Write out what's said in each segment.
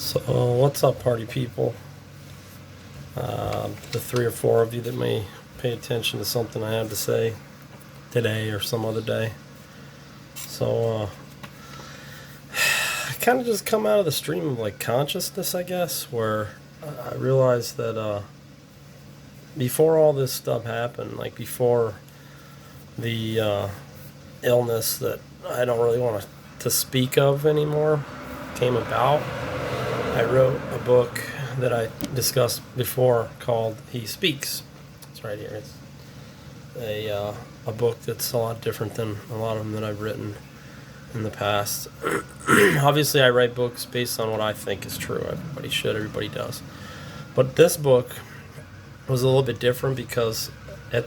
So, what's up, party people? The three or four of you that may pay attention to something I have to say today or some other day. So, I kind of just come out of the stream of like consciousness, I guess, where I realized that before all this stuff happened, like before the illness that I don't really want to speak of anymore came about, I wrote a book that I discussed before called He Speaks. It's right here. It's a book that's a lot different than a lot of them that I've written in the past. Obviously, I write books based on what I think is true. Everybody should. Everybody does. But this book was a little bit different because at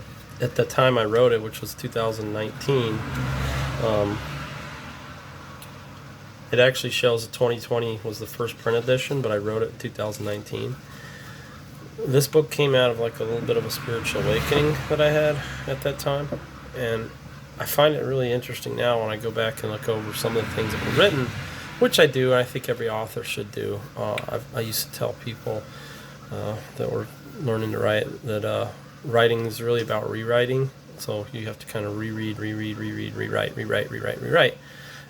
the time I wrote it, which was 2019, it actually shows that 2020 was the first print edition, but I wrote it in 2019. This book came out of like a little bit of a spiritual awakening that I had at that time, and I find it really interesting now when I go back and look over some of the things that were written, which I do, and I think every author should do. I used to tell people that were learning to write that writing is really about rewriting, so you have to kind of reread, rewrite.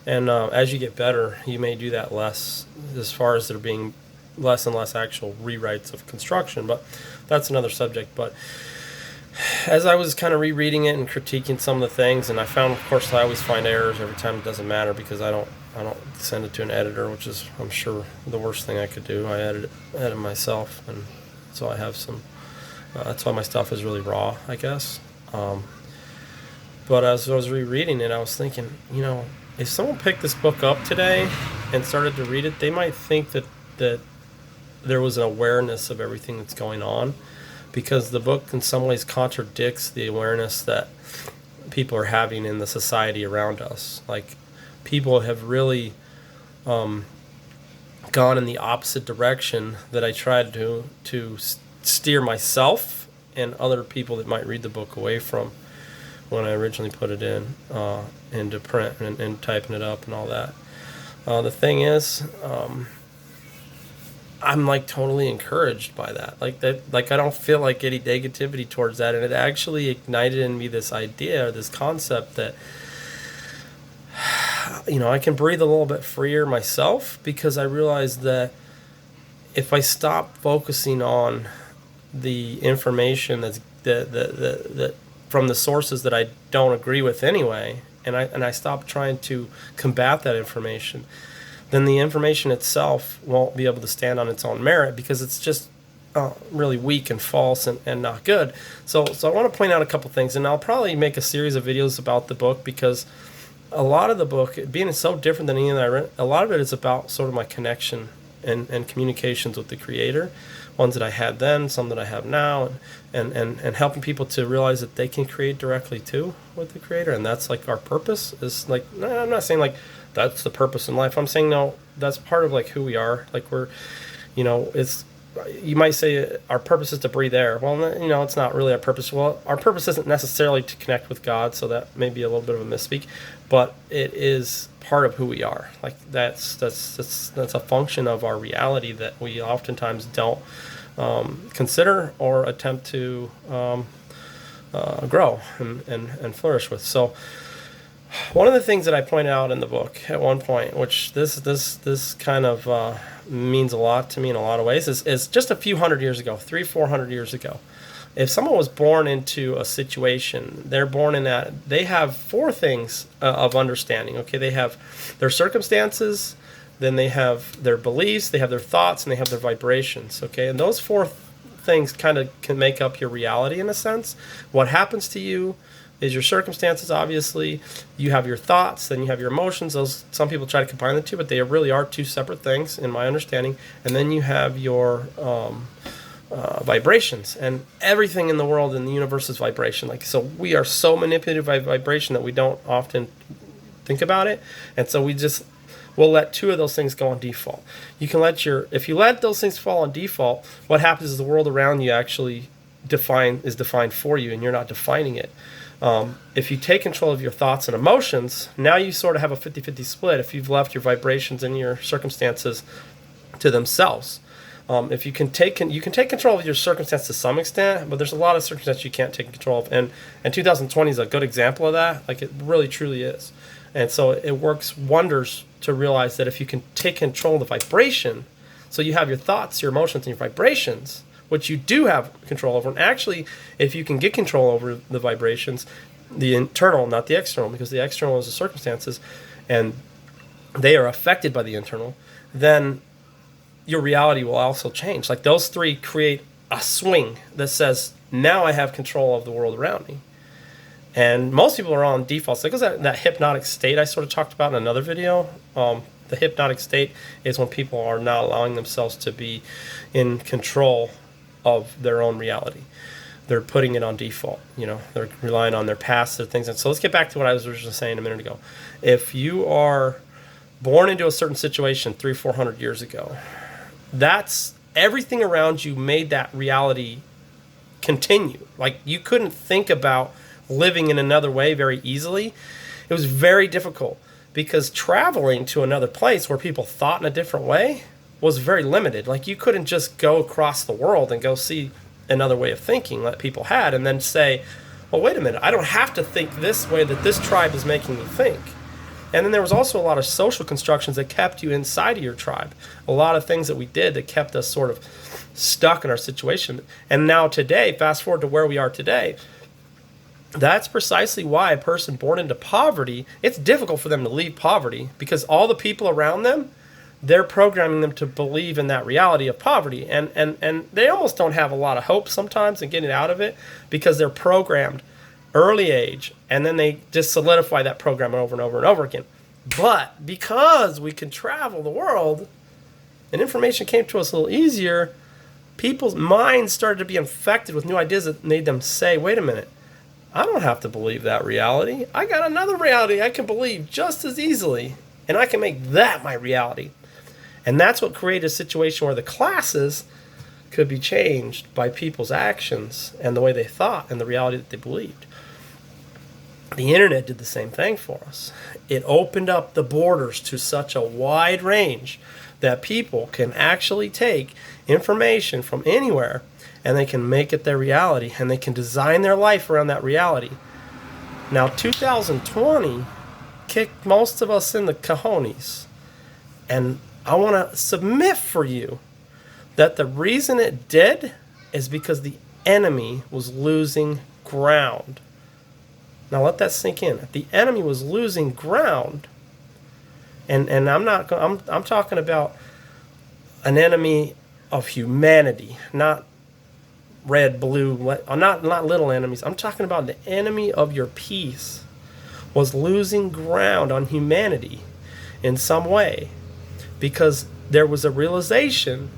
And as you get better, you may do that less, as far as there being less and less actual rewrites of construction, but that's another subject. But as I was kind of rereading it and critiquing some of the things, and I found, of course, I always find errors every time. It doesn't matter because I don't send it to an editor, which is, I'm sure, the worst thing I could do. I edit myself, and so I have some. That's why my stuff is really raw, I guess. But as I was rereading it, I was thinking, if someone picked this book up today and started to read it, they might think that there was an awareness of everything that's going on, because the book in some ways contradicts the awareness that people are having in the society around us. Like, people have really gone in the opposite direction that I tried to steer myself and other people that might read the book away from when I originally put it into print and typing it up and all that. The thing is, I'm like totally encouraged by that. Like I don't feel like any negativity towards that, and it actually ignited in me this idea, this concept that I can breathe a little bit freer myself, because I realized that if I stop focusing on the information that's that from the sources that I don't agree with anyway, and I stop trying to combat that information, then the information itself won't be able to stand on its own merit, because it's just really weak and false and not good. So I want to point out a couple things, and I'll probably make a series of videos about the book, because a lot of the book, being so different than anything that I read, a lot of it is about sort of my connection and communications with the Creator, ones that I had then, some that I have now, and helping people to realize that they can create directly too with the Creator, and that's like our purpose. Is like, no, I'm not saying like that's the purpose in life. I'm saying no, that's part of like who we are. Like we're, it's, you might say our purpose is to breathe air. Well, it's not really our purpose. Well, our purpose isn't necessarily to connect with God, so that may be a little bit of a misspeak, but it is part of who we are. Like that's a function of our reality that we oftentimes don't consider or attempt to grow and flourish with. So one of the things that I point out in the book at one point, which this kind of means a lot to me in a lot of ways, is just a few hundred years ago, 300-400 years ago. If someone was born into a situation, they're born in that, they have four things of understanding. Okay, they have their circumstances, then they have their beliefs, they have their thoughts, and they have their vibrations. Okay, and those four things kind of can make up your reality in a sense. What happens to you is your circumstances, obviously. You have your thoughts, then you have your emotions. Those, some people try to combine the two, but they really are two separate things in my understanding. And then you have your vibrations, and everything in the world in the universe is vibration. Like, so we are so manipulated by vibration that we don't often think about it, and so we'll let two of those things go on default. You can if you let those things fall on default, what happens is the world around you actually is defined for you, and you're not defining it. If you take control of your thoughts and emotions, now you sort of have a 50-50 split. If you've left your vibrations and your circumstances to themselves. If you can take control of your circumstance to some extent, but there's a lot of circumstances you can't take control of, and 2020 is a good example of that. Like, it really truly is. And so it works wonders to realize that if you can take control of the vibration, so you have your thoughts, your emotions, and your vibrations, which you do have control over. And actually, if you can get control over the vibrations, the internal, not the external, because the external is the circumstances, and they are affected by the internal, then your reality will also change. Like, those three create a swing that says, now I have control of the world around me. And most people are on default. So it goes that hypnotic state I sort of talked about in another video. The hypnotic state is when people are not allowing themselves to be in control of their own reality. They're putting it on default. They're relying on their past, their things. And so let's get back to what I was originally saying a minute ago. If you are born into a certain situation 300-400 years ago, that's everything around you made that reality continue. Like, you couldn't think about living in another way very easily. It was very difficult because traveling to another place where people thought in a different way was very limited. Like, you couldn't just go across the world and go see another way of thinking that people had and then say, well, wait a minute, I don't have to think this way that this tribe is making me think. And then there was also a lot of social constructions that kept you inside of your tribe. A lot of things that we did that kept us sort of stuck in our situation. And now today, fast forward to where we are today, that's precisely why a person born into poverty, it's difficult for them to leave poverty because all the people around them, they're programming them to believe in that reality of poverty. And they almost don't have a lot of hope sometimes in getting out of it because they're programmed early age, and then they just solidify that program over and over and over again. But because we can travel the world and information came to us a little easier, people's minds started to be infected with new ideas that made them say, wait a minute, I don't have to believe that reality. I got another reality I can believe just as easily, and I can make that my reality. And that's what created a situation where the classes could be changed by people's actions and the way they thought and the reality that they believed. The internet did the same thing for us. It opened up the borders to such a wide range that people can actually take information from anywhere and they can make it their reality and they can design their life around that reality. Now, 2020 kicked most of us in the cojones. And I want to submit for you that the reason it did is because the enemy was losing ground. Now let that sink in. The enemy was losing ground, and I'm talking about an enemy of humanity, not red, blue, not little enemies. I'm talking about the enemy of your peace was losing ground on humanity in some way because there was a realization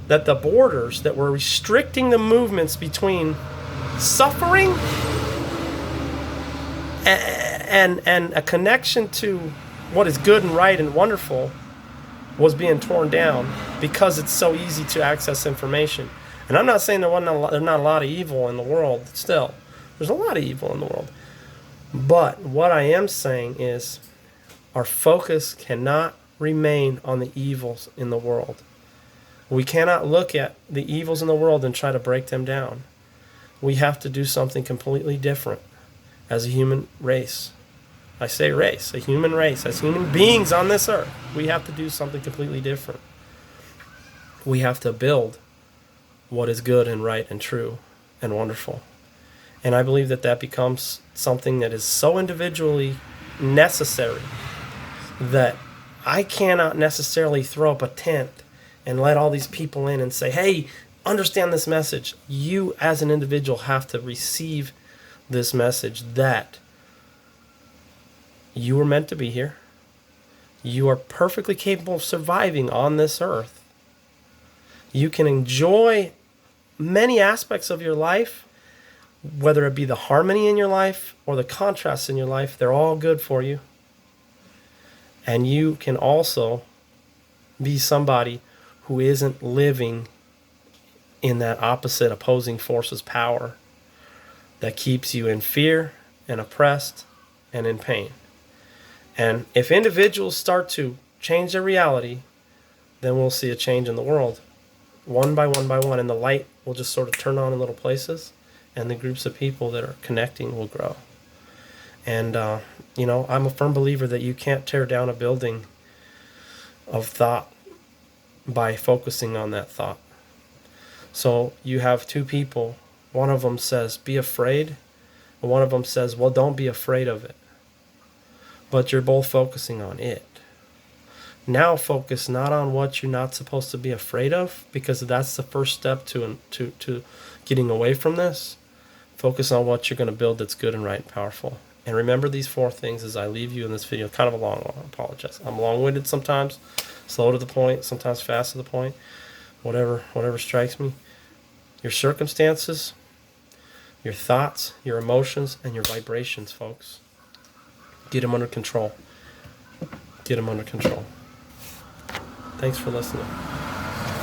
that the borders that were restricting the movements between suffering and a connection to what is good and right and wonderful was being torn down because it's so easy to access information. And I'm not saying there's not a lot of evil in the world still. There's a lot of evil in the world. But what I am saying is our focus cannot remain on the evils in the world. We cannot look at the evils in the world and try to break them down. We have to do something completely different as a human race. I say race, a human race. As human beings on this earth, we have to do something completely different. We have to build what is good and right and true and wonderful. And I believe that that becomes something that is so individually necessary that I cannot necessarily throw up a tent and let all these people in and say, hey, understand this message. You as an individual have to receive this message that you were meant to be here. You are perfectly capable of surviving on this earth. You can enjoy many aspects of your life, whether it be the harmony in your life or the contrasts in your life. They're all good for you. And you can also be somebody who isn't living in that opposite opposing force's power that keeps you in fear and oppressed and in pain. And if individuals start to change their reality then we'll see a change in the world. One by one by one, and the light will just sort of turn on in little places, and the groups of people that are connecting will grow. And, I'm a firm believer that you can't tear down a building of thought by focusing on that thought. So you have two people, one of them says, be afraid, and one of them says, well, don't be afraid of it. But you're both focusing on it. Now focus not on what you're not supposed to be afraid of, because that's the first step to getting away from this. Focus on what you're going to build that's good and right and powerful. And remember these 4 things as I leave you in this video. Kind of a long one, I apologize. I'm long-winded sometimes, slow to the point, sometimes fast to the point, whatever strikes me. Your circumstances, your thoughts, your emotions, and your vibrations, folks. Get them under control. Get them under control. Thanks for listening.